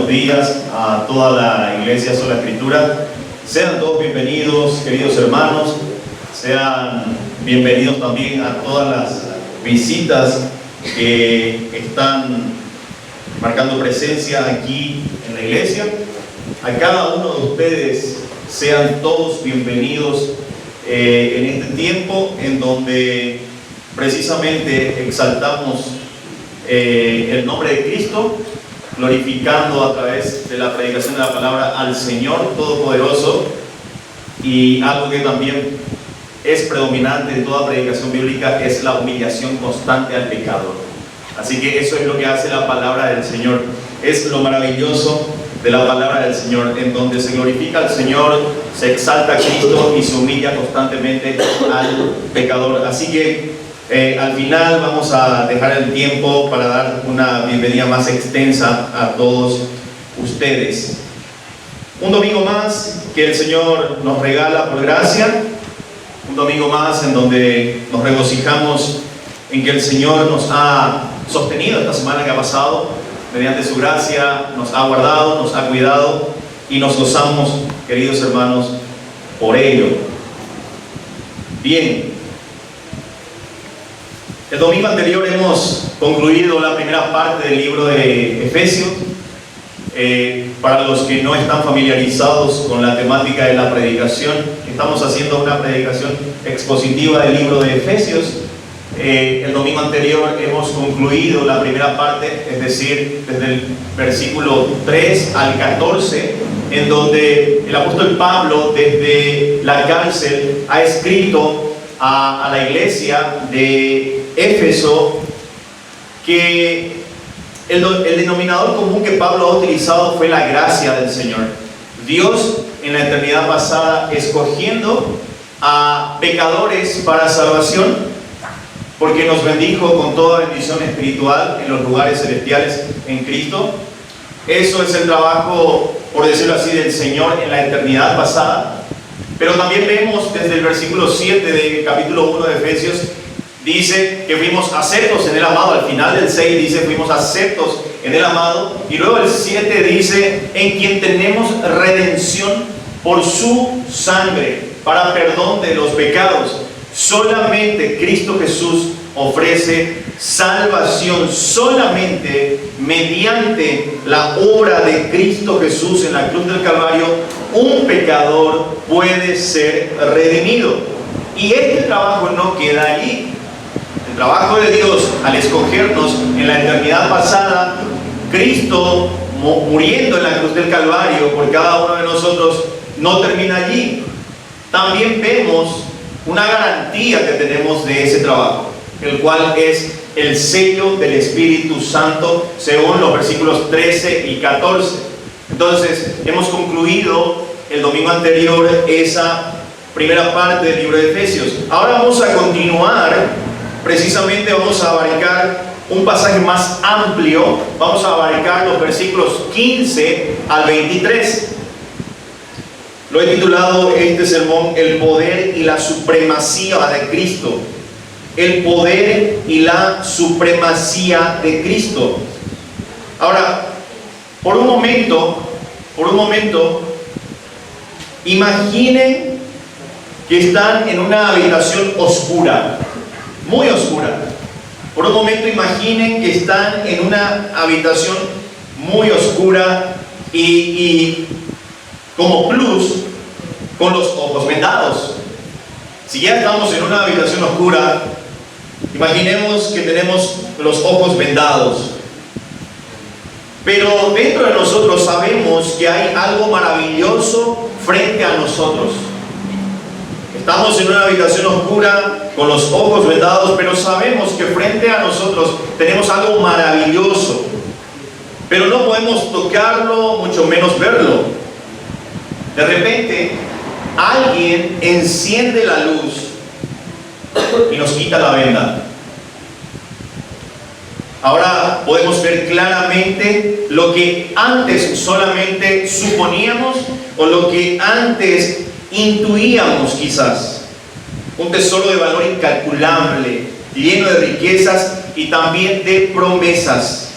buenos días a toda la Iglesia Sola Escritura. Sean todos bienvenidos, queridos hermanos. Sean bienvenidos también a todas las visitas que están marcando presencia aquí en la iglesia. A cada uno de ustedes sean todos bienvenidos en este tiempo en donde precisamente exaltamos el nombre de Cristo, glorificando a través de la predicación de la palabra al Señor Todopoderoso. Y algo que también es predominante en toda predicación bíblica es la humillación constante al pecador. Así que eso es lo que hace la palabra del Señor. Es lo maravilloso de la palabra del Señor, en donde se glorifica al Señor, se exalta a Cristo y se humilla constantemente al pecador. Así que al final vamos a dejar el tiempo para dar una bienvenida más extensa a todos ustedes. Un domingo más que el Señor nos regala por gracia, un domingo más en donde nos regocijamos en que el Señor nos ha sostenido esta semana que ha pasado, mediante su gracia nos ha guardado, nos ha cuidado y nos gozamos, queridos hermanos, por ello. Bien. El domingo anterior hemos concluido la primera parte del libro de Efesios. Para los que no están familiarizados con la temática de la predicación, estamos haciendo una predicación expositiva del libro de Efesios. El domingo anterior hemos concluido la primera parte, es decir, desde el versículo 3 al 14, en donde el apóstol Pablo desde la cárcel ha escrito a la iglesia de Éfeso que el denominador común que Pablo ha utilizado fue la gracia del Señor. Dios en la eternidad pasada escogiendo a pecadores para salvación, porque nos bendijo con toda bendición espiritual en los lugares celestiales en Cristo. Eso es el trabajo, por decirlo así, del Señor en la eternidad pasada. Pero también vemos desde el versículo 7 del capítulo 1 de Efesios, dice que fuimos aceptos en el amado. Al final del 6 dice fuimos aceptos en el amado. Y luego el 7 dice en quien tenemos redención por su sangre, para perdón de los pecados. Solamente Cristo Jesús ofrece salvación. Solamente mediante la obra de Cristo Jesús en la cruz del Calvario, un pecador puede ser redimido. Y este trabajo no queda allí. El trabajo de Dios al escogernos en la eternidad pasada, Cristo muriendo en la cruz del Calvario por cada uno de nosotros, no termina allí. También vemos una garantía que tenemos de ese trabajo, el cual es el sello del Espíritu Santo, según los versículos 13 y 14. Entonces, hemos concluido el domingo anterior esa primera parte del libro de Efesios. Ahora vamos a continuar, precisamente vamos a abarcar un pasaje más amplio, vamos a abarcar los versículos 15 al 23. Lo he titulado este sermón, el poder y la supremacía de Cristo. El poder y la supremacía de Cristo. Ahora, por un momento, imaginen que están en una habitación oscura, muy oscura. Por un momento imaginen que están en una habitación muy oscura y como plus, con los ojos vendados. Si ya estamos en una habitación oscura, imaginemos que tenemos los ojos vendados. Pero dentro de nosotros sabemos que hay algo maravilloso frente a nosotros. Estamos en una habitación oscura con los ojos vendados, pero sabemos que frente a nosotros tenemos algo maravilloso. Pero no podemos tocarlo, mucho menos verlo. De repente, alguien enciende la luz y nos quita la venda. Ahora podemos ver claramente lo que antes solamente suponíamos o lo que antes intuíamos quizás. Un tesoro de valor incalculable, lleno de riquezas y también de promesas.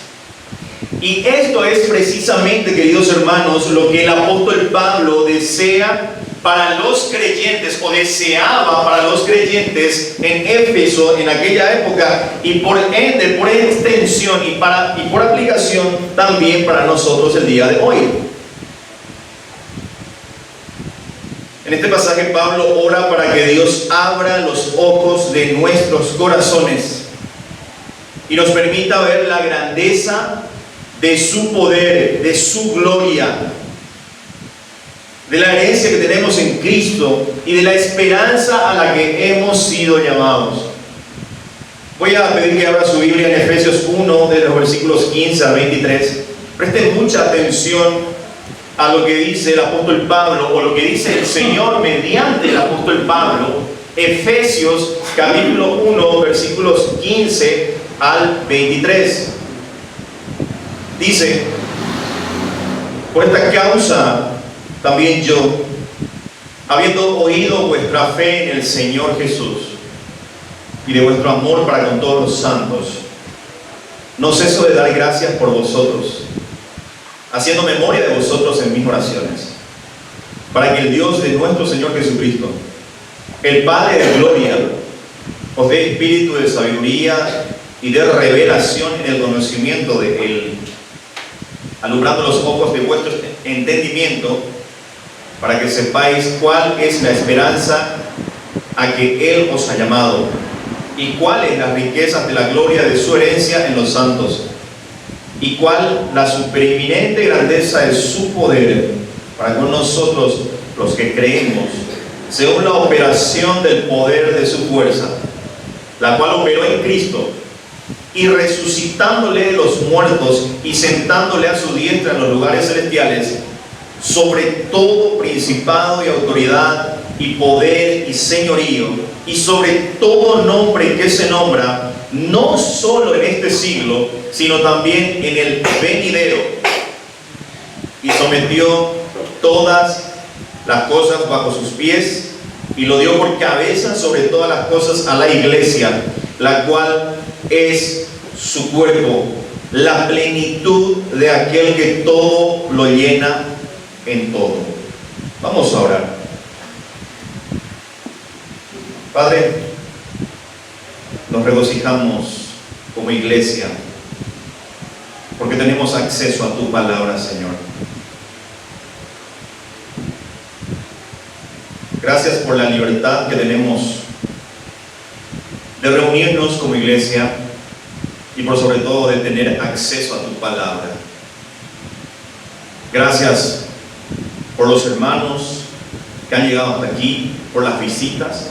Y esto es precisamente, queridos hermanos, lo que el apóstol Pablo desea para los creyentes, o deseaba para los creyentes en Éfeso en aquella época, y por ende, por extensión y por aplicación también para nosotros el día de hoy. En este pasaje Pablo ora para que Dios abra los ojos de nuestros corazones y nos permita ver la grandeza de su poder, de su gloria, de la herencia que tenemos en Cristo y de la esperanza a la que hemos sido llamados. Voy a pedir que abra su Biblia en Efesios 1, de los versículos 15 al 23. Presten mucha atención a lo que dice el apóstol Pablo, o lo que dice el Señor mediante el apóstol Pablo. Efesios capítulo 1, versículos 15 al 23. Dice: por esta causa también yo, habiendo oído vuestra fe en el Señor Jesús y de vuestro amor para con todos los santos, no ceso de dar gracias por vosotros, haciendo memoria de vosotros en mis oraciones, para que el Dios de nuestro Señor Jesucristo, el Padre de gloria, os dé espíritu de sabiduría y de revelación en el conocimiento de Él, alumbrando los ojos de vuestro entendimiento, para que sepáis cuál es la esperanza a que Él os ha llamado, y cuáles las riquezas de la gloria de su herencia en los santos, y cuál la supereminente grandeza de su poder para con nosotros los que creemos, según la operación del poder de su fuerza, la cual operó en Cristo, y resucitándole de los muertos y sentándole a su diestra en los lugares celestiales, sobre todo principado y autoridad y poder y señorío, y sobre todo nombre que se nombra, no solo en este siglo, sino también en el venidero, y sometió todas las cosas bajo sus pies, y lo dio por cabeza sobre todas las cosas a la iglesia, la cual es su cuerpo, la plenitud de aquel que todo lo llena en todo. Vamos a orar. Padre, nos regocijamos como iglesia porque tenemos acceso a tu palabra, Señor. Gracias por la libertad que tenemos de reunirnos como iglesia y por sobre todo de tener acceso a tu palabra. Gracias por los hermanos que han llegado hasta aquí, por las visitas.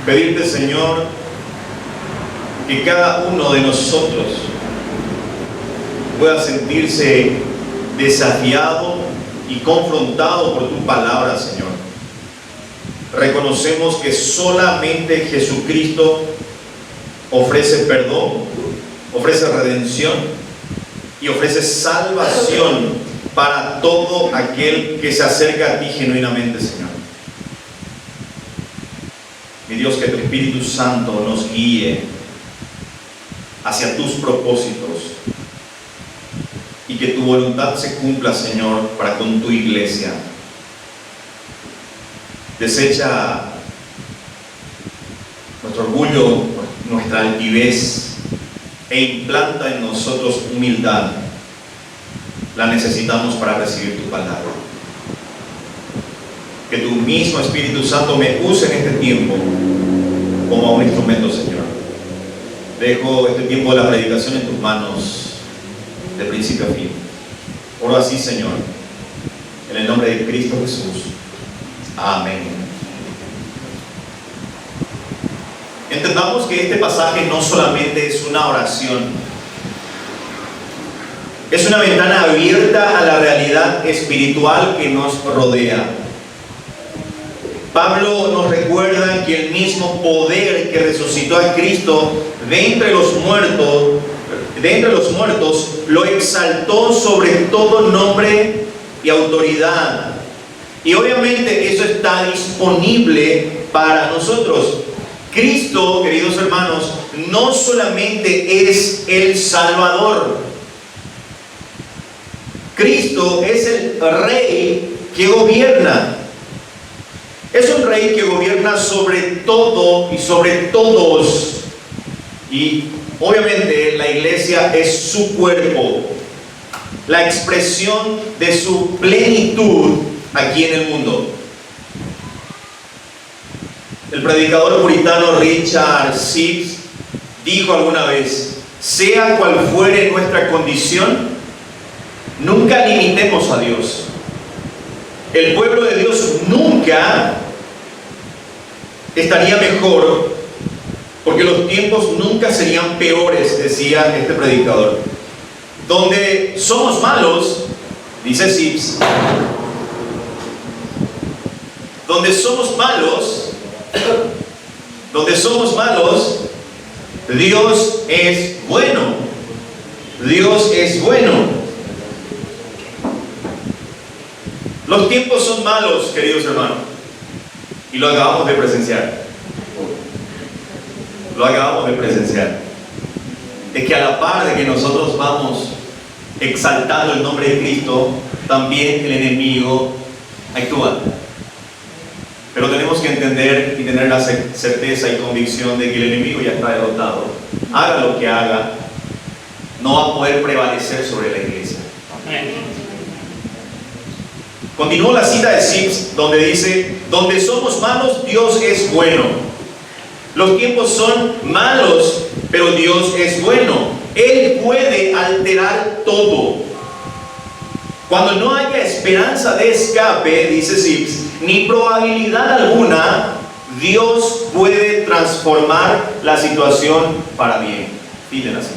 Pedirte, Señor, que cada uno de nosotros pueda sentirse desafiado y confrontado por tu palabra, Señor. Reconocemos que solamente Jesucristo ofrece perdón, ofrece redención y ofrece salvación para todo aquel que se acerca a ti genuinamente, Señor. Mi Dios, que tu Espíritu Santo nos guíe hacia tus propósitos y que tu voluntad se cumpla, Señor, para con tu iglesia. Desecha nuestro orgullo, nuestra altivez, e implanta en nosotros humildad. La necesitamos para recibir tu palabra. Que tu mismo Espíritu Santo me use en este tiempo como a un instrumento, Señor. Dejo este tiempo de la predicación en tus manos, de principio a fin. Oro así, Señor, en el nombre de Cristo Jesús. Amén. Entendamos que este pasaje no solamente es una oración, es una ventana abierta a la realidad espiritual que nos rodea. Pablo nos recuerda que el mismo poder que resucitó a Cristo de entre los muertos lo exaltó sobre todo nombre y autoridad. Y obviamente eso está disponible para nosotros. Cristo, queridos hermanos, no solamente es el Salvador, Cristo es el rey que gobierna. Es un rey que gobierna sobre todo y sobre todos. Y obviamente la iglesia es su cuerpo, la expresión de su plenitud aquí en el mundo. El predicador puritano Richard Sibbes dijo alguna vez: sea cual fuere nuestra condición, nunca limitemos a Dios. El pueblo de Dios nunca estaría mejor, porque los tiempos nunca serían peores, decía este predicador. Donde somos malos, dice Sibbes, donde somos malos, Dios es bueno. Dios es bueno. Los tiempos son malos, queridos hermanos, y lo acabamos de presenciar. Es que a la par de que nosotros vamos exaltando el nombre de Cristo, también el enemigo actúa. Pero tenemos que entender y tener la certeza y convicción de que el enemigo ya está derrotado. Haga lo que haga, no va a poder prevalecer sobre la iglesia. Continúo la cita de Sibbes, donde dice: donde somos malos, Dios es bueno. Los tiempos son malos, pero Dios es bueno. Él puede alterar todo. Cuando no haya esperanza de escape, dice Sibbes, ni probabilidad alguna, Dios puede transformar la situación para bien. Fin de la cita.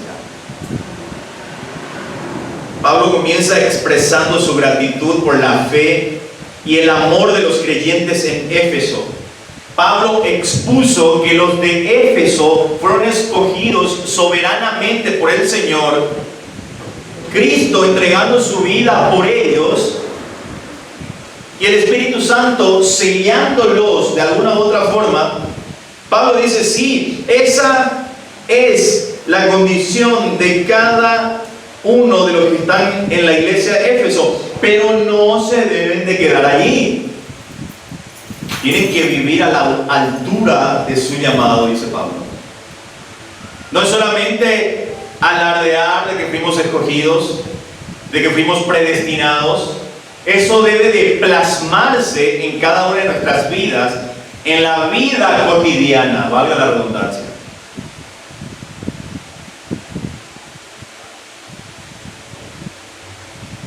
Pablo comienza expresando su gratitud por la fe y el amor de los creyentes en Éfeso. Pablo expuso que los de Éfeso fueron escogidos soberanamente por el Señor, Cristo entregando su vida por ellos, y el Espíritu Santo sellándolos de alguna u otra forma. Pablo dice: sí, esa es la condición de cada uno de los que están en la iglesia de Éfeso, pero no se deben de quedar allí. Tienen que vivir a la altura de su llamado, dice Pablo. No es solamente alardear de que fuimos escogidos, de que fuimos predestinados. Eso debe de plasmarse en cada una de nuestras vidas, en la vida cotidiana, valga la redundancia.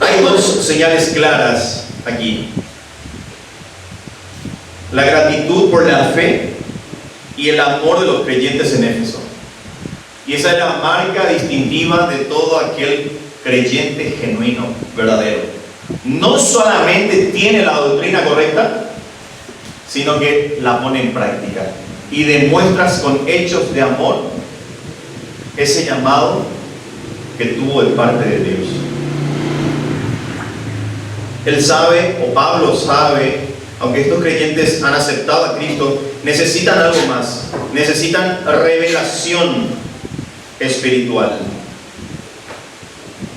Hay dos señales claras aquí: la gratitud por la fe y el amor de los creyentes en Éfeso. Y esa es la marca distintiva de todo aquel creyente genuino, verdadero. No solamente tiene la doctrina correcta, sino que la pone en práctica y demuestras con hechos de amor ese llamado que tuvo de parte de Dios. Él sabe, o Pablo sabe, aunque estos creyentes han aceptado a Cristo, necesitan algo más. Necesitan revelación espiritual.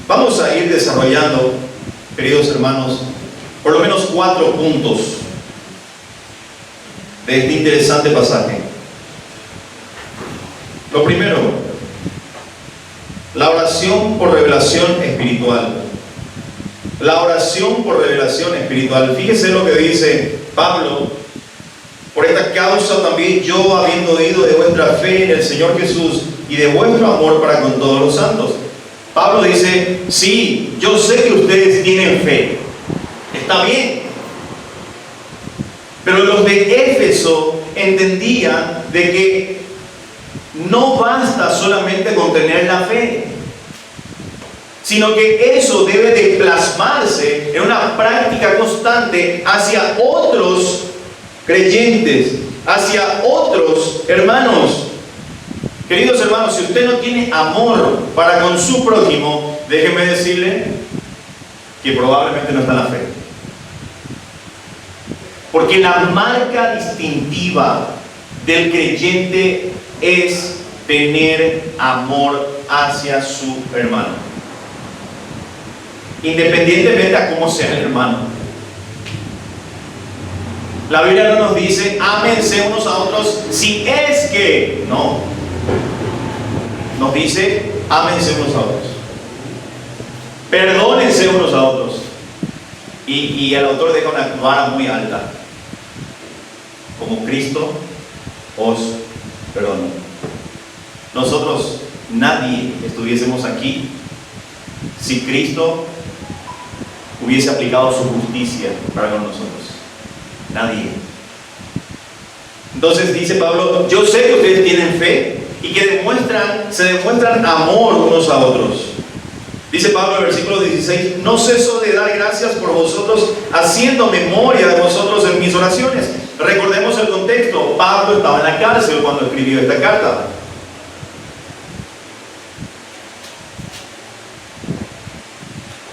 Vamos a ir desarrollando, queridos hermanos, por lo menos 4 puntos de este interesante pasaje. Lo primero, la oración por revelación espiritual. La oración por revelación espiritual. Fíjese lo que dice Pablo: por esta causa también yo, habiendo oído de vuestra fe en el Señor Jesús y de vuestro amor para con todos los santos. Pablo dice: sí, yo sé que ustedes tienen fe, está bien, pero los de Éfeso entendían de que no basta solamente con tener la fe, sino que eso debe de plasmarse en una práctica constante hacia otros creyentes, hacia otros hermanos. Queridos hermanos, si usted no tiene amor para con su prójimo, déjeme decirle que probablemente no está en la fe. Porque la marca distintiva del creyente es tener amor hacia su hermano. independientemente a cómo sea el hermano. La Biblia no nos dice, ámense unos a otros si es que, no. Nos dice, ámense unos a otros. Perdónense unos a otros. Y el autor deja una vara muy alta. Como Cristo os perdonó. Nosotros, nadie estuviésemos aquí si Cristo hubiese aplicado su justicia para con nosotros. Nadie. Entonces dice Pablo, yo sé que ustedes tienen fe y que se demuestran amor unos a otros. Dice Pablo en el versículo 16, no ceso de dar gracias por vosotros, haciendo memoria de vosotros en mis oraciones. Recordemos el contexto. Pablo estaba en la cárcel cuando escribió esta carta.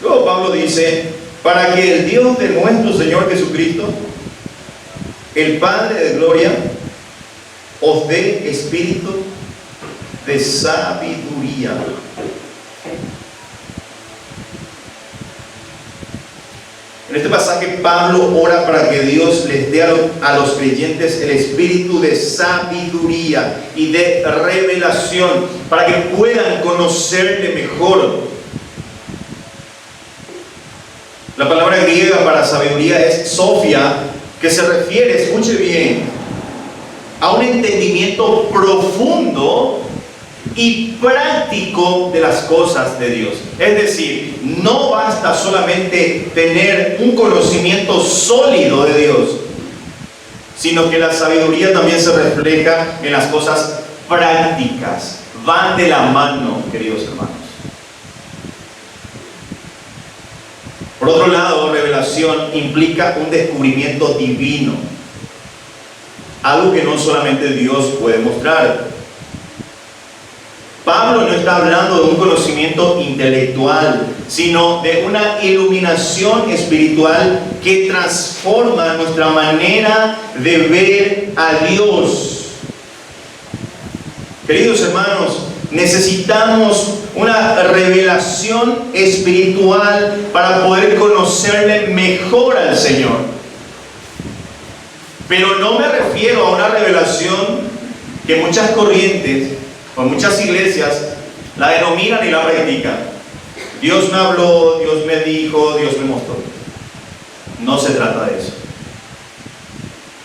Luego Pablo dice, para que el Dios de nuestro Señor Jesucristo, el Padre de gloria, os dé espíritu de sabiduría. En este pasaje Pablo ora para que Dios les dé a los creyentes el espíritu de sabiduría y de revelación, para que puedan conocerle mejor. La palabra griega para sabiduría es sofia, que se refiere, escuche bien, a un entendimiento profundo y práctico de las cosas de Dios. Es decir, no basta solamente tener un conocimiento sólido de Dios, sino que la sabiduría también se refleja en las cosas prácticas. Van de la mano, queridos hermanos. Por otro lado, revelación implica un descubrimiento divino, algo que no solamente Dios puede mostrar. Pablo no está hablando de un conocimiento intelectual, sino de una iluminación espiritual que transforma nuestra manera de ver a Dios. Queridos hermanos, necesitamos una revelación espiritual para poder conocerle mejor al Señor. Pero no me refiero a una revelación que muchas corrientes o muchas iglesias la denominan y la practican. Dios me habló, Dios me dijo, Dios me mostró. No se trata de eso.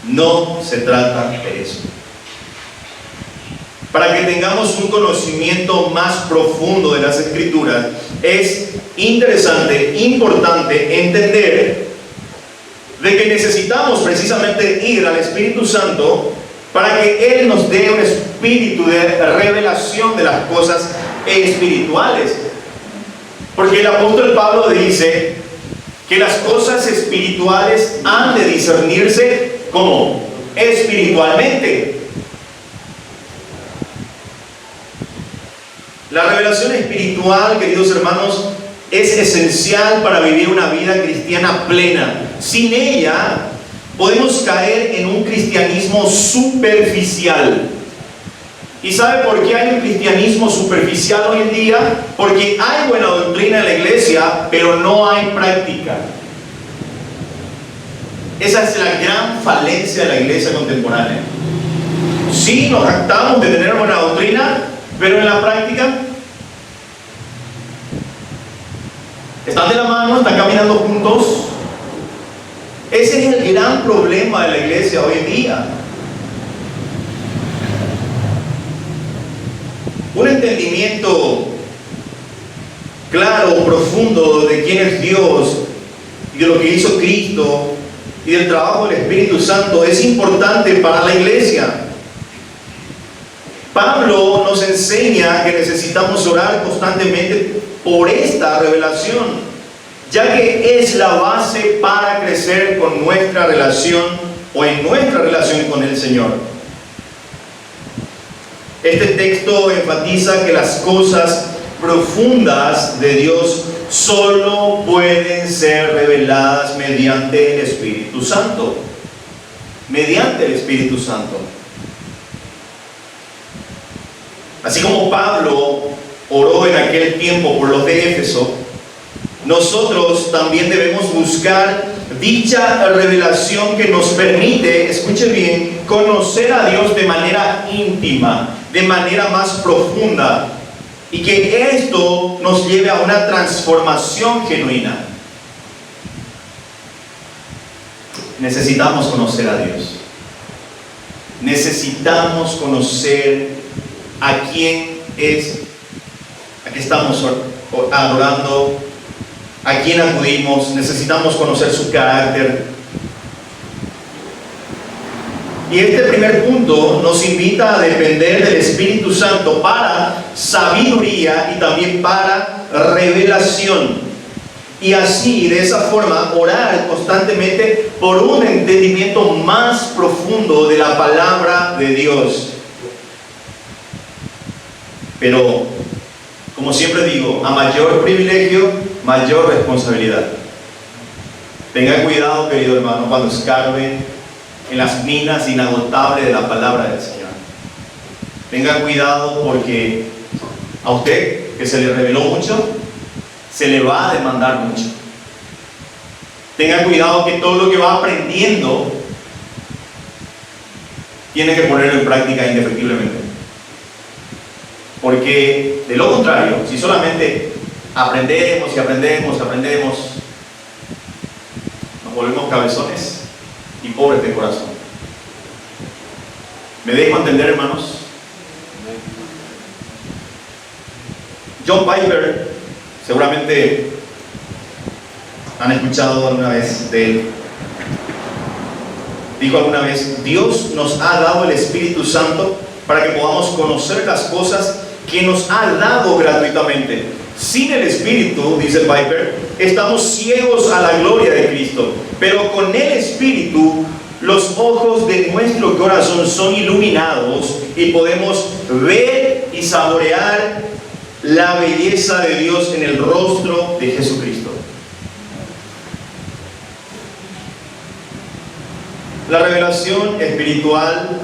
No se trata de eso. Para que tengamos un conocimiento más profundo de las Escrituras, es interesante, importante entender de que necesitamos precisamente ir al Espíritu Santo para que Él nos dé un espíritu de revelación de las cosas espirituales. Porque el apóstol Pablo dice que las cosas espirituales han de discernirse como espiritualmente. La revelación espiritual, queridos hermanos, es esencial para vivir una vida cristiana plena. Sin ella, podemos caer en un cristianismo superficial. ¿Y sabe por qué hay un cristianismo superficial hoy en día? Porque hay buena doctrina en la iglesia, pero no hay práctica. Esa es la gran falencia de la iglesia contemporánea. Sí, nos jactamos de tener buena doctrina, pero en la práctica están de la mano, están caminando juntos. Ese es el gran problema de la iglesia hoy en día. Un entendimiento claro, profundo de quién es Dios y de lo que hizo Cristo y del trabajo del Espíritu Santo es importante para la iglesia. Pablo nos enseña que necesitamos orar constantemente por esta revelación, ya que es la base para crecer con nuestra relación o en nuestra relación con el Señor. Este texto enfatiza que las cosas profundas de Dios solo pueden ser reveladas mediante el Espíritu Santo. Mediante el Espíritu Santo. Así como Pablo oró en aquel tiempo por los de Éfeso, nosotros también debemos buscar dicha revelación que nos permite, escuche bien, conocer a Dios de manera íntima, de manera más profunda, y que esto nos lleve a una transformación genuina. Necesitamos conocer a Dios. Necesitamos conocer a quién es, a qué estamos adorando, a quién acudimos. Necesitamos conocer su carácter. Y este primer punto nos invita a depender del Espíritu Santo para sabiduría y también para revelación. Y así, de esa forma, orar constantemente por un entendimiento más profundo de la palabra de Dios. Pero, como siempre digo, a mayor privilegio, mayor responsabilidad. Tenga cuidado, querido hermano, cuando escarbe en las minas inagotables de la palabra del Señor. Tenga cuidado porque a usted, que se le reveló mucho, se le va a demandar mucho. Tenga cuidado que todo lo que va aprendiendo tiene que ponerlo en práctica indefectiblemente. Porque de lo contrario, si solamente aprendemos y aprendemos, nos volvemos cabezones y pobres de corazón. ¿Me dejo entender, hermanos? John Piper, seguramente han escuchado alguna vez de él. Dijo alguna vez: Dios nos ha dado el Espíritu Santo para que podamos conocer las cosas que nos ha dado gratuitamente. Sin el Espíritu, dice Piper, estamos ciegos a la gloria de Cristo, pero con el Espíritu los ojos de nuestro corazón son iluminados y podemos ver y saborear la belleza de Dios en el rostro de Jesucristo. La revelación espiritual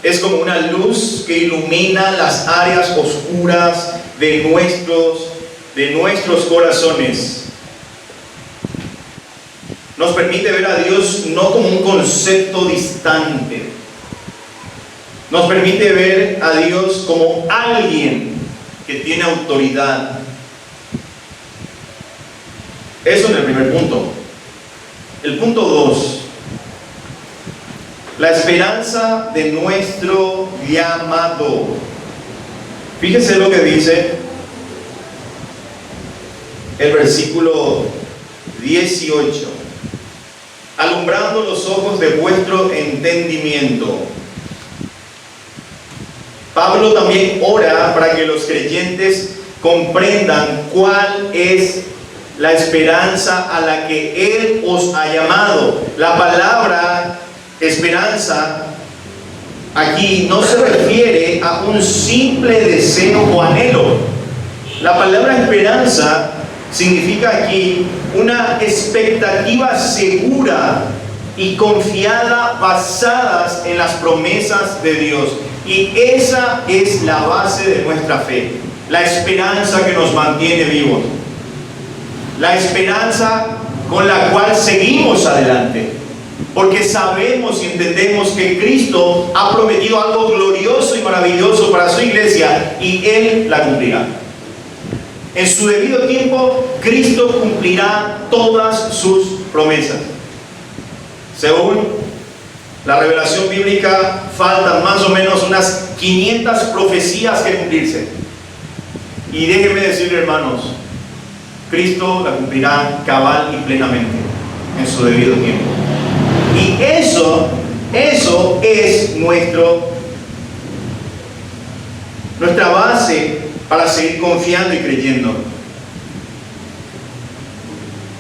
es como una luz que ilumina las áreas oscuras de nuestros corazones. Nos permite ver a Dios no como un concepto distante. Nos permite ver a Dios como alguien que tiene autoridad. Eso es el primer punto. El punto 2. La esperanza de nuestro llamado. Fíjese lo que dice el versículo 18. Alumbrando los ojos de vuestro entendimiento. Pablo también ora para que los creyentes comprendan cuál es la esperanza a la que Él os ha llamado. La palabra esperanza aquí no se refiere a un simple deseo o anhelo. La palabra esperanza significa aquí una expectativa segura y confiada basadas en las promesas de Dios. Y esa es la base de nuestra fe, la esperanza que nos mantiene vivos, la esperanza con la cual seguimos adelante, porque sabemos y entendemos que Cristo ha prometido algo glorioso y maravilloso para su iglesia y Él la cumplirá. En su debido tiempo, Cristo cumplirá todas sus promesas. Según la revelación bíblica, faltan más o menos unas 500 profecías que cumplirse. Y déjenme decirle, hermanos, Cristo la cumplirá cabal y plenamente en su debido tiempo. Y eso es nuestra base para seguir confiando y creyendo.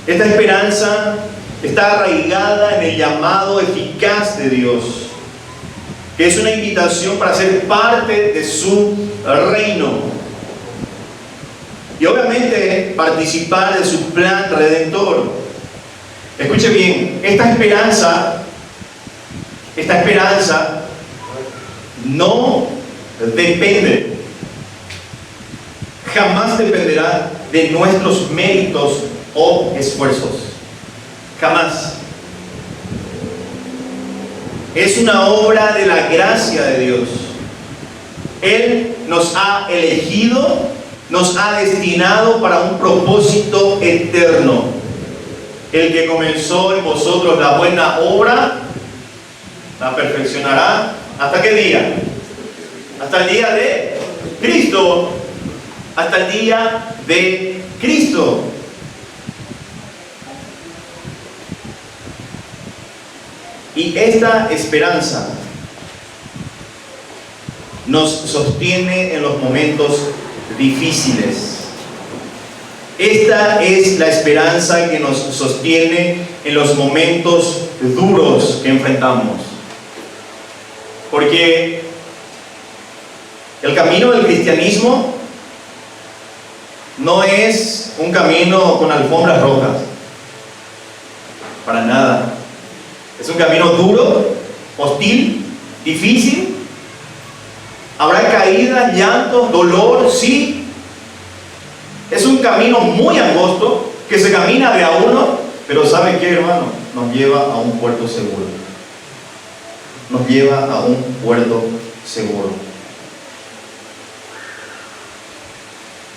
Esta esperanza está arraigada en el llamado eficaz de Dios, que es una invitación para ser parte de su reino y obviamente participar de su plan redentor. Escuche bien, esta esperanza no depende, jamás dependerá de nuestros méritos o esfuerzos. Jamás. Es una obra de la gracia de Dios. Él nos ha elegido, nos ha destinado para un propósito eterno. El que comenzó en vosotros la buena obra, la perfeccionará. ¿Hasta qué día? Hasta el día de Cristo. Hasta el día de Cristo. Y esta esperanza nos sostiene en los momentos difíciles. Esta es la esperanza que nos sostiene en los momentos duros que enfrentamos. Porque el camino del cristianismo no es un camino con alfombras rojas. Para nada. Es un camino duro, hostil, difícil. Habrá caídas, llantos, dolor, sí. Es un camino muy angosto que se camina de a uno, pero ¿sabe qué, hermano? Nos lleva a un puerto seguro. Nos lleva a un puerto seguro.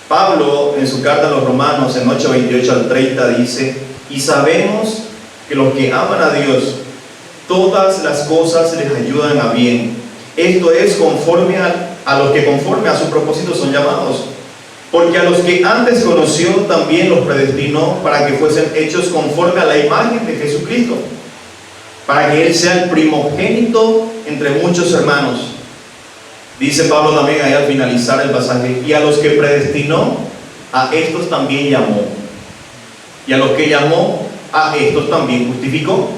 Pablo, en su carta a los Romanos, en 8:28 al 30, dice: y sabemos que los que aman a Dios, todas las cosas les ayudan a bien. Esto es conforme a los que conforme a su propósito son llamados. Porque a los que antes conoció también los predestinó para que fuesen hechos conforme a la imagen de Jesucristo, para que Él sea el primogénito entre muchos hermanos. Dice Pablo también ahí al finalizar el pasaje: y a los que predestinó, a estos también llamó. Y a los que llamó, a estos también justificó.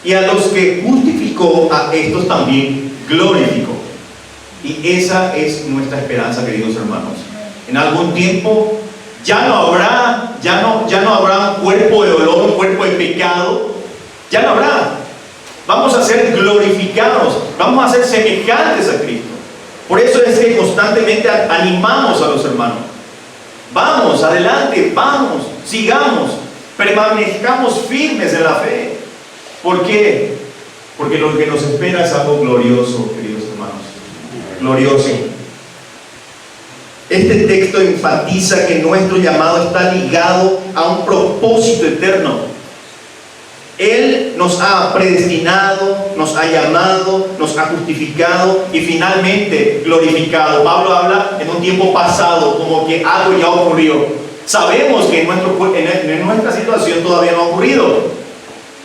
Y a los que justificó, a estos también glorificó. Y esa es nuestra esperanza, queridos hermanos. En algún tiempo ya no habrá un cuerpo de dolor, un cuerpo de pecado. Ya no habrá. Vamos a ser glorificados, vamos a ser semejantes a Cristo. Por eso es que constantemente animamos a los hermanos. Vamos, adelante, vamos, sigamos, permanezcamos firmes en la fe. ¿Por qué? Porque lo que nos espera es algo glorioso, queridos hermanos. Glorioso. Este texto enfatiza que nuestro llamado está ligado a un propósito eterno. Él nos ha predestinado, nos ha llamado, nos ha justificado y finalmente glorificado. Pablo habla en un tiempo pasado, como que algo ya ocurrió. Sabemos que en nuestra situación todavía no ha ocurrido,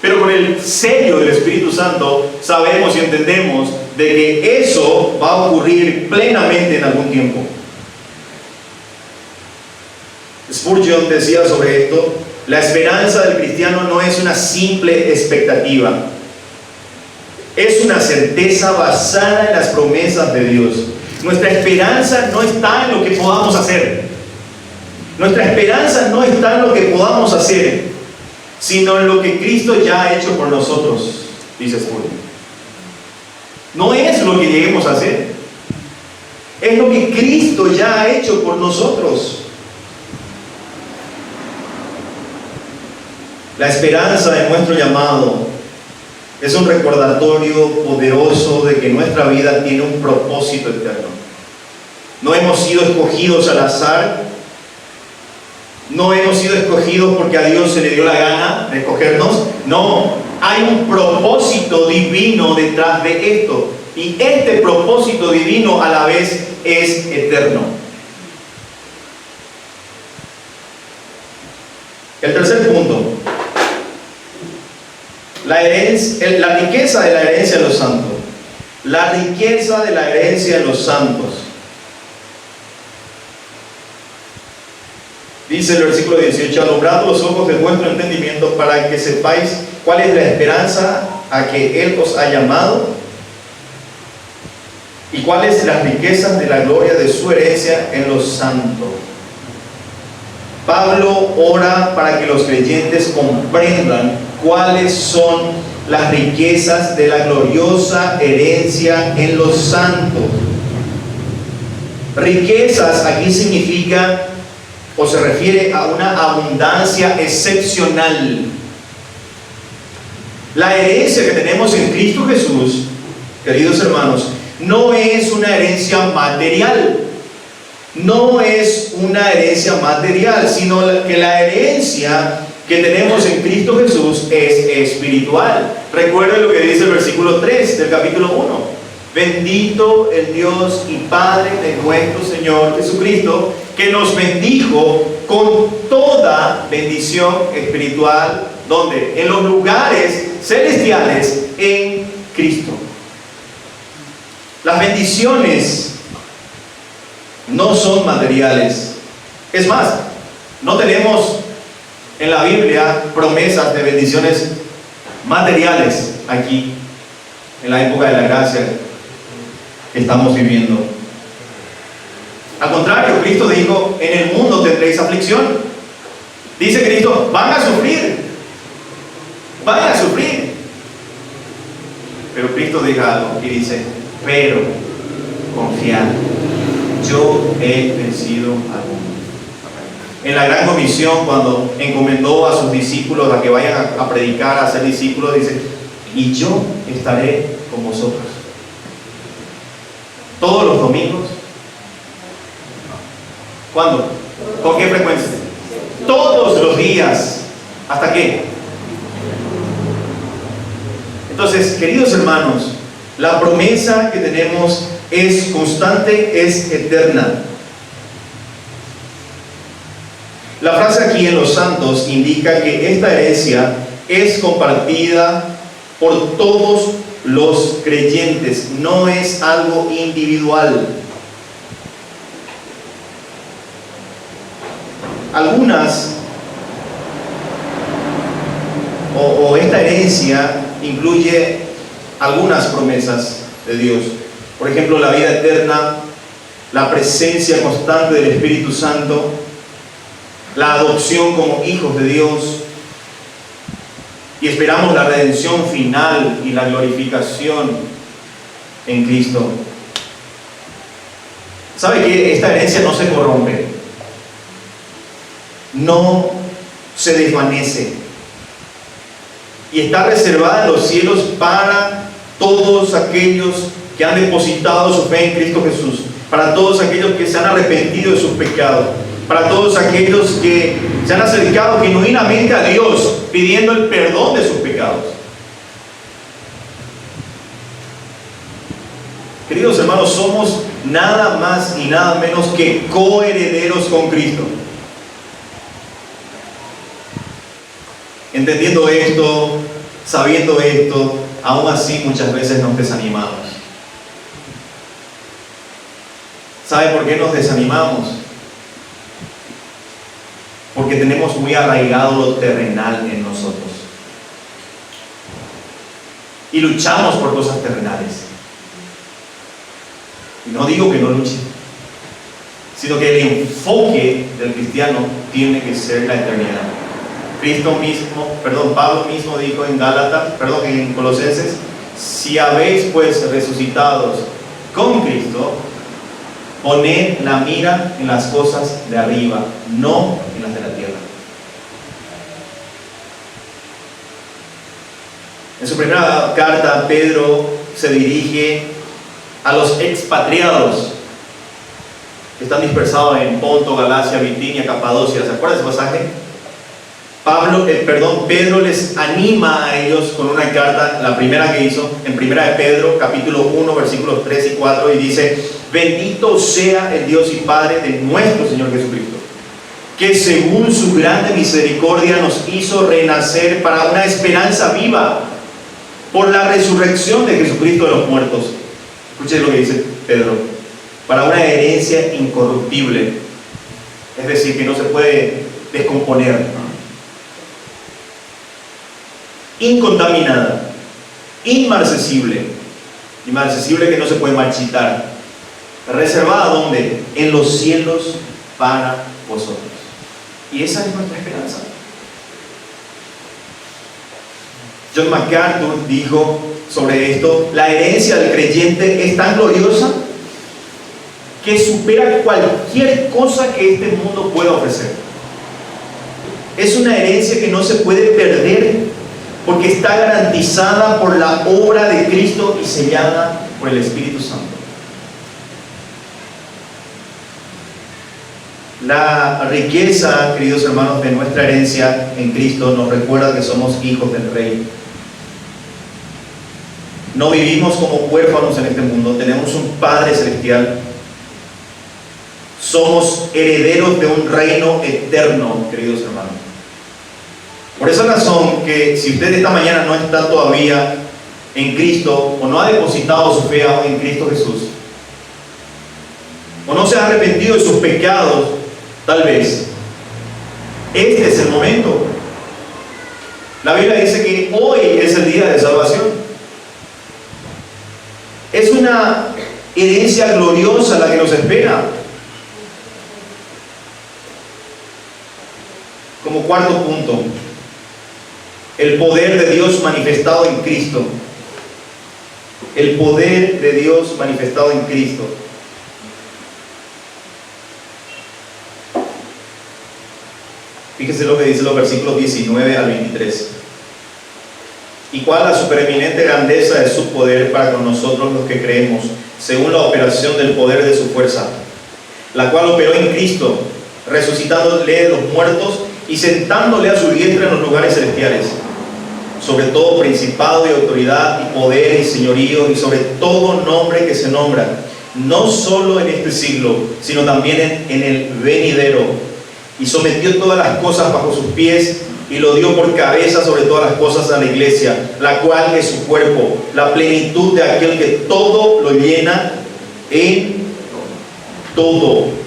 pero con el sello del Espíritu Santo sabemos y entendemos de que eso va a ocurrir plenamente en algún tiempo. Spurgeon decía sobre esto: la esperanza del cristiano no es una simple expectativa, es una certeza basada en las promesas de Dios. Nuestra esperanza no está en lo que podamos hacer. Nuestra esperanza no está en lo que podamos hacer, sino en lo que Cristo ya ha hecho por nosotros, dice Spurgeon. No es lo que lleguemos a hacer, es lo que Cristo ya ha hecho por nosotros. La esperanza de nuestro llamado es un recordatorio poderoso de que nuestra vida tiene un propósito eterno. No hemos sido escogidos al azar, no hemos sido escogidos porque a Dios se le dio la gana de escogernos. No, hay un propósito divino detrás de esto, y este propósito divino a la vez es eterno. El tercer punto: la riqueza de la herencia de los santos. La riqueza de la herencia de los santos. Dice el versículo 18: alumbrad los ojos de vuestro entendimiento para que sepáis cuál es la esperanza a que Él os ha llamado y cuáles las riquezas de la gloria de su herencia en los santos. Pablo ora para que los creyentes comprendan cuáles son las riquezas de la gloriosa herencia en los santos. Riquezas aquí significa o se refiere a una abundancia excepcional. La herencia que tenemos en Cristo Jesús, queridos hermanos, no es una herencia material. No es una herencia material, sino que la herencia que tenemos en Cristo Jesús es espiritual. Recuerden lo que dice el versículo 3 del capítulo 1. Bendito el Dios y Padre de nuestro Señor Jesucristo, que nos bendijo con toda bendición espiritual. ¿Dónde? En los lugares celestiales en Cristo. Las bendiciones no son materiales. Es más, no tenemos en la Biblia promesas de bendiciones materiales aquí, en la época de la gracia que estamos viviendo. Al contrario, Cristo dijo, en el mundo tendréis aflicción. Dice Cristo, van a sufrir. Pero Cristo dijo algo y dice, pero confiad, yo he vencido al mundo. En la gran comisión, cuando encomendó a sus discípulos a que vayan a predicar, a ser discípulos, dice, y yo estaré con vosotros todos los domingos. ¿Cuándo? ¿Con qué frecuencia? Todos los días. ¿Hasta qué? Entonces, queridos hermanos, la promesa que tenemos es constante, es eterna. La frase aquí en los santos indica que esta herencia es compartida por todos los creyentes, no es algo individual. Algunas, o esta herencia incluye algunas promesas de Dios. Por ejemplo, la vida eterna, la presencia constante del Espíritu Santo, la adopción como hijos de Dios, y esperamos la redención final y la glorificación en Cristo. ¿Sabe que esta herencia no se corrompe? No se desvanece. Y está reservada en los cielos para todos aquellos que han depositado su fe en Cristo Jesús, para todos aquellos que se han arrepentido de sus pecados, para todos aquellos que se han acercado genuinamente a Dios pidiendo el perdón de sus pecados. Queridos hermanos, somos nada más y nada menos que coherederos con Cristo. Entendiendo esto, sabiendo esto, aún así muchas veces nos desanimamos. ¿Sabe por qué nos desanimamos? Porque tenemos muy arraigado lo terrenal en nosotros. Y luchamos por cosas terrenales. Y no digo que no luchen, sino que el enfoque del cristiano tiene que ser la eternidad. Pablo mismo dijo en Colosenses, si habéis pues resucitados con Cristo, poned la mira en las cosas de arriba, no en las de la tierra. En su primera carta, Pedro se dirige a los expatriados que están dispersados en Ponto, Galacia, Bitinia, Capadocia. ¿Se acuerdan de ese pasaje? Pedro les anima a ellos con una carta, la primera que hizo, en primera de Pedro, capítulo 1, versículos 3 y 4, y dice, bendito sea el Dios y Padre de nuestro Señor Jesucristo, que según su grande misericordia nos hizo renacer para una esperanza viva, por la resurrección de Jesucristo de los muertos. Escuchen lo que dice Pedro, para una herencia incorruptible, es decir, que no se puede descomponer, incontaminada, inmarcesible que no se puede marchitar, reservada ¿dónde? En los cielos para vosotros. Y esa es nuestra esperanza. John MacArthur dijo sobre esto, la herencia del creyente es tan gloriosa que supera cualquier cosa que este mundo pueda ofrecer. Es una herencia que no se puede perder porque está garantizada por la obra de Cristo y sellada por el Espíritu Santo. La riqueza, queridos hermanos, de nuestra herencia en Cristo nos recuerda que somos hijos del Rey. No vivimos como huérfanos en este mundo, tenemos un Padre celestial. Somos herederos de un reino eterno, queridos hermanos. Por esa razón que si usted esta mañana no está todavía en Cristo, o no ha depositado su fe aún en Cristo Jesús, o no se ha arrepentido de sus pecados, tal vez este es el momento. La Biblia dice que hoy es el día de salvación. Es una herencia gloriosa la que nos espera. Como cuarto punto, el poder de Dios manifestado en Cristo. El poder de Dios manifestado en Cristo. Fíjese lo que dice los versículos 19 al 23. Y cuál la supereminente grandeza de su poder para con nosotros los que creemos, según la operación del poder de su fuerza, la cual operó en Cristo, resucitándole de los muertos y sentándole a su diestra en los lugares celestiales, sobre todo principado y autoridad y poder y señorío y sobre todo nombre que se nombra, no solo en este siglo, sino también en el venidero, y sometió todas las cosas bajo sus pies y lo dio por cabeza sobre todas las cosas a la iglesia, la cual es su cuerpo, la plenitud de aquel que todo lo llena en todo.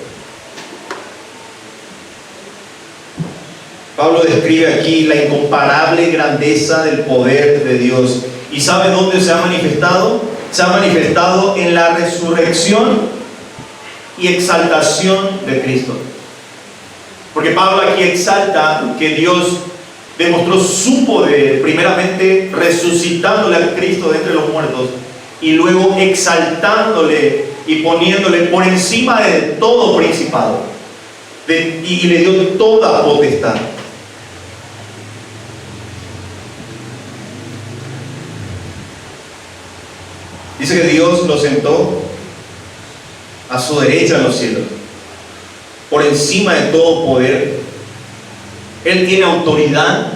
Pablo describe aquí la incomparable grandeza del poder de Dios. ¿Y sabe dónde se ha manifestado? Se ha manifestado en la resurrección y exaltación de Cristo. Porque Pablo aquí exalta que Dios demostró su poder, primeramente resucitándole a Cristo de entre los muertos y luego exaltándole y poniéndole por encima de todo principado y le dio toda potestad. Dice que Dios lo sentó a su derecha en los cielos, por encima de todo poder. Él tiene autoridad,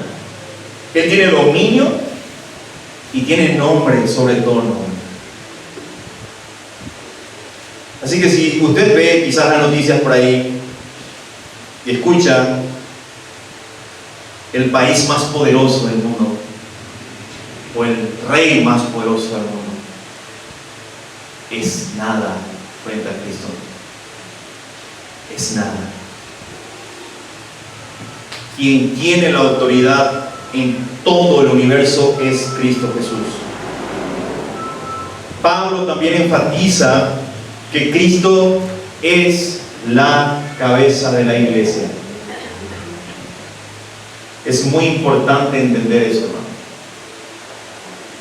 Él tiene dominio y tiene nombre sobre todo nombre. Así que si usted ve quizás las noticias por ahí y escucha el país más poderoso del mundo o el rey más poderoso del mundo, es nada frente a Cristo. Es nada. Quien tiene la autoridad en todo el universo es Cristo Jesús. Pablo también enfatiza que Cristo es la cabeza de la iglesia. Es muy importante entender eso, hermano.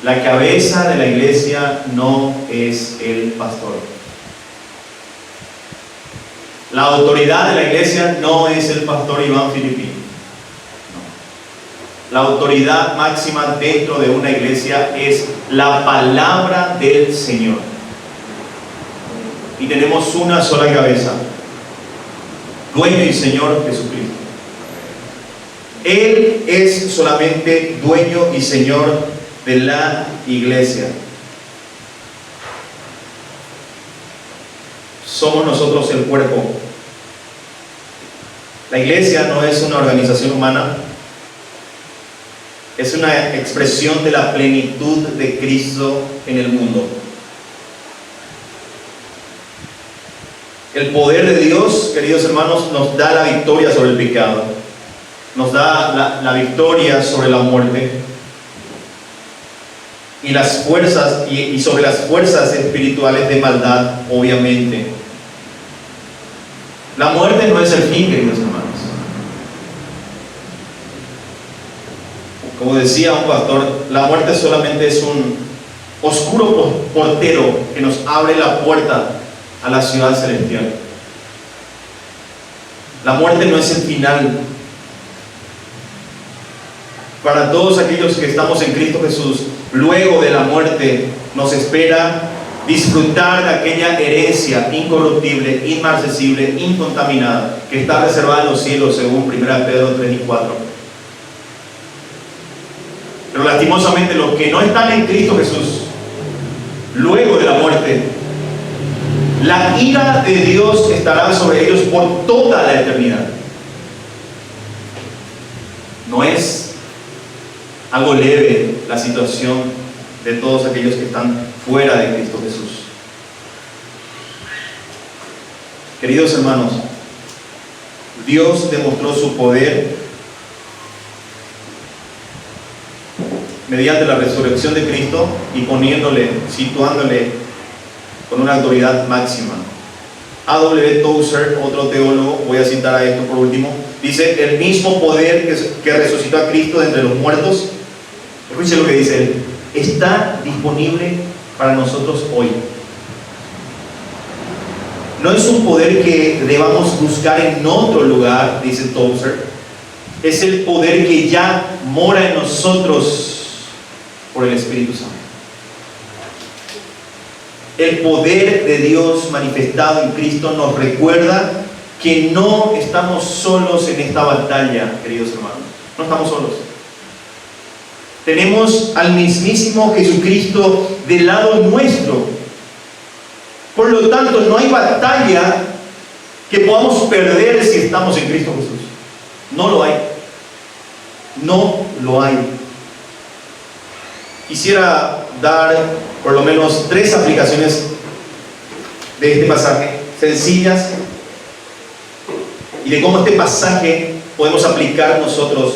La cabeza de la iglesia no es el pastor. La autoridad de la iglesia no es el pastor Iván Filipín. La autoridad máxima dentro de una iglesia es la palabra del Señor. Y tenemos una sola cabeza, dueño y Señor Jesucristo. Él es solamente dueño y Señor de la iglesia. Somos nosotros el cuerpo. La iglesia no es una organización humana, es una expresión de la plenitud de Cristo en el mundo. El poder de Dios, queridos hermanos, nos da la victoria sobre el pecado, nos da la victoria sobre la muerte y las fuerzas y sobre las fuerzas espirituales de maldad, obviamente. La muerte no es el fin, queridos hermanos. Como decía un pastor, la muerte solamente es un oscuro portero que nos abre la puerta a la ciudad celestial. La muerte no es el final. Para todos aquellos que estamos en Cristo Jesús, luego de la muerte nos espera disfrutar de aquella herencia incorruptible, inmarcesible, incontaminada, que está reservada en los cielos, según 1 Pedro 3 y 4. Pero lastimosamente los que no están en Cristo Jesús, luego de la muerte, la ira de Dios estará sobre ellos por toda la eternidad. No es algo leve la situación de todos aquellos que están fuera de Cristo Jesús. Queridos hermanos, Dios demostró su poder mediante la resurrección de Cristo y situándole con una autoridad máxima. A.W. Tozer, otro teólogo, voy a citar a esto por último, dice: el mismo poder que resucitó a Cristo de entre los muertos, escuchen lo que dice él, está disponible para nosotros hoy. No es un poder que debamos buscar en otro lugar, dice Tozer, es el poder que ya mora en nosotros por el Espíritu Santo. El poder de Dios manifestado en Cristo nos recuerda que no estamos solos en esta batalla, queridos hermanos. No estamos solos. Tenemos al mismísimo Jesucristo del lado nuestro. Por lo tanto, no hay batalla que podamos perder si estamos en Cristo Jesús. No lo hay. No lo hay. Quisiera dar por lo menos 3 aplicaciones de este pasaje, sencillas, y de cómo este pasaje podemos aplicar nosotros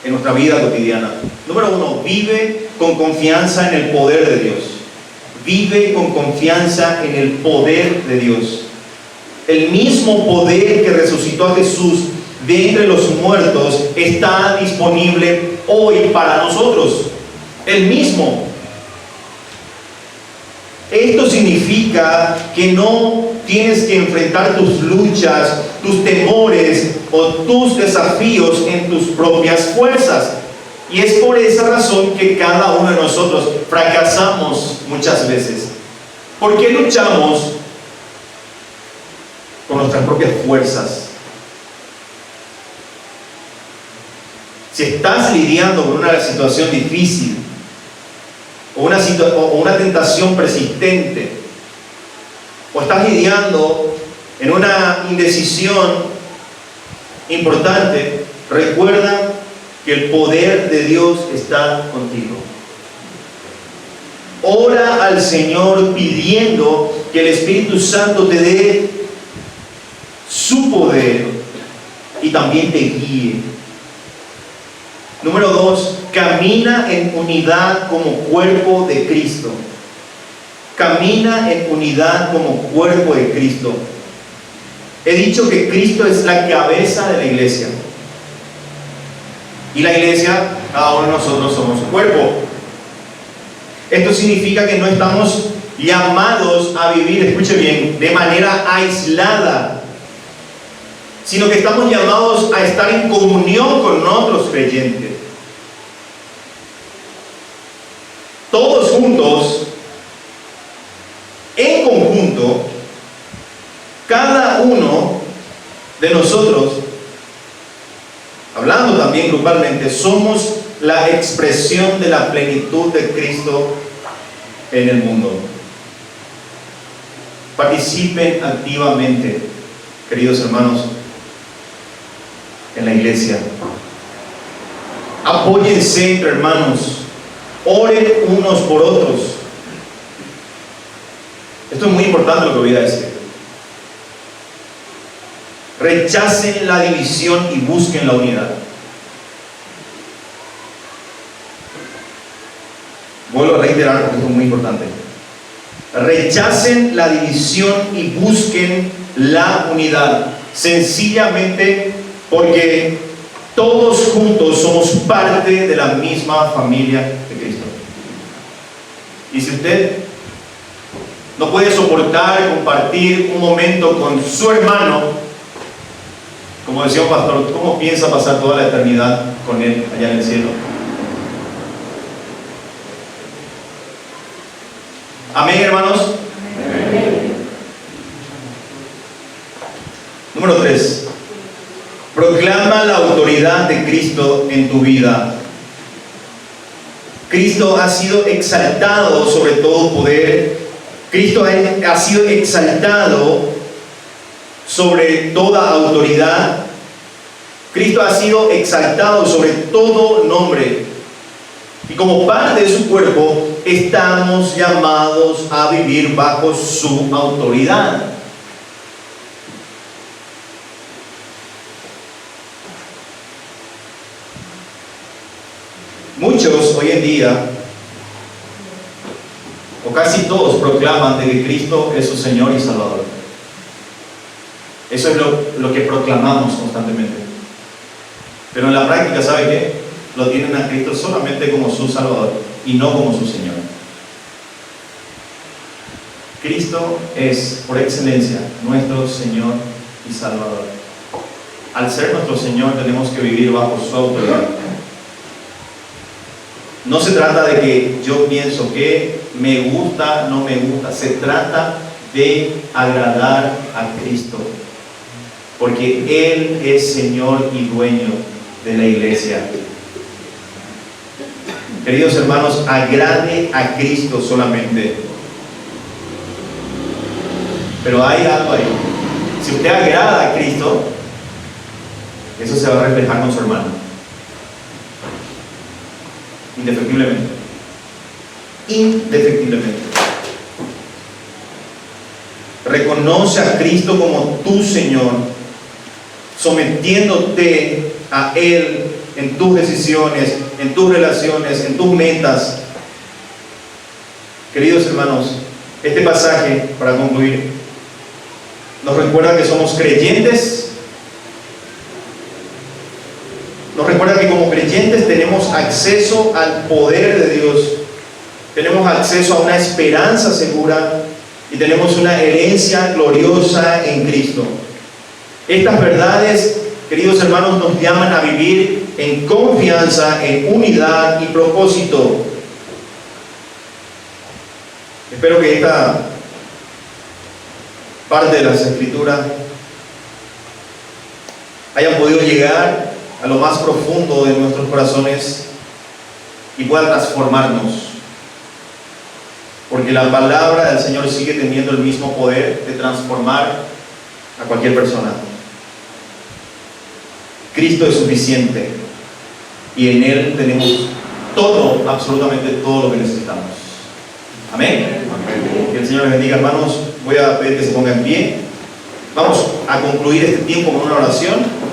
en nuestra vida cotidiana. Número 1, vive con confianza en el poder de Dios. Vive con confianza en el poder de Dios. El mismo poder que resucitó a Jesús de entre los muertos está disponible hoy para nosotros. El mismo. Esto significa que no tienes que enfrentar tus luchas, tus temores o tus desafíos en tus propias fuerzas. Y es por esa razón que cada uno de nosotros fracasamos muchas veces. ¿Por qué luchamos con nuestras propias fuerzas? Si estás lidiando con una situación difícil, o una tentación persistente, o estás lidiando en una indecisión importante, recuerda que el poder de Dios está contigo. Ora al Señor pidiendo que el Espíritu Santo te dé su poder y también te guíe. Número 2, camina en unidad como cuerpo de Cristo. Camina en unidad como cuerpo de Cristo. He dicho que Cristo es la cabeza de la iglesia. Y la iglesia, cada uno de nosotros somos su cuerpo. Esto significa que no estamos llamados a vivir, escuche bien, de manera aislada, sino que estamos llamados a estar en comunión con otros creyentes. Todos juntos, en conjunto, cada uno de nosotros, hablando también grupalmente, somos la expresión de la plenitud de Cristo en el mundo. Participen activamente, queridos hermanos, en la iglesia. Apóyense entre hermanos. Oren unos por otros. Esto es muy importante lo que voy a decir. Rechacen la división y busquen la unidad. Vuelvo a reiterar porque esto es muy importante. Rechacen la división y busquen la unidad. Sencillamente porque todos juntos somos parte de la misma familia de Cristo. Y si usted no puede soportar compartir un momento con su hermano, como decía un pastor, ¿cómo piensa pasar toda la eternidad con él allá en el cielo? Amén, hermanos. Amén. Número 3. Proclama la autoridad de Cristo en tu vida. Cristo ha sido exaltado sobre todo poder. Cristo ha sido exaltado sobre toda autoridad. Cristo ha sido exaltado sobre todo nombre. Y como parte de su cuerpo, estamos llamados a vivir bajo su autoridad. Muchos hoy en día, o casi todos, proclaman de que Cristo es su Señor y Salvador. Eso es lo que proclamamos constantemente. Pero en la práctica, ¿sabe qué? Lo tienen a Cristo solamente como su Salvador y no como su Señor. Cristo es, por excelencia, nuestro Señor y Salvador. Al ser nuestro Señor, tenemos que vivir bajo su autoridad. No se trata de que yo pienso que me gusta, no me gusta. Se trata de agradar a Cristo. Porque Él es Señor y dueño de la iglesia. Queridos hermanos, agrade a Cristo solamente. Pero hay algo ahí. Si usted agrada a Cristo, eso se va a reflejar con su hermano. Indefectiblemente. Indefectiblemente. Reconoce a Cristo como tu Señor, sometiéndote a Él en tus decisiones, en tus relaciones, en tus metas. Queridos hermanos, este pasaje, para concluir, nos recuerda que somos creyentes. Nos recuerda que como creyentes tenemos acceso al poder de Dios, tenemos acceso a una esperanza segura y tenemos una herencia gloriosa en Cristo. Estas verdades, queridos hermanos, nos llaman a vivir en confianza, en unidad y propósito. Espero que esta parte de las Escrituras hayan podido llegar a lo más profundo de nuestros corazones y pueda transformarnos, porque la palabra del Señor sigue teniendo el mismo poder de transformar a cualquier persona. Cristo es suficiente y en Él tenemos todo, absolutamente todo lo que necesitamos. Amén. Amén. Que el Señor les bendiga, hermanos. Voy a pedir que se pongan en pie. Vamos a concluir este tiempo con una oración.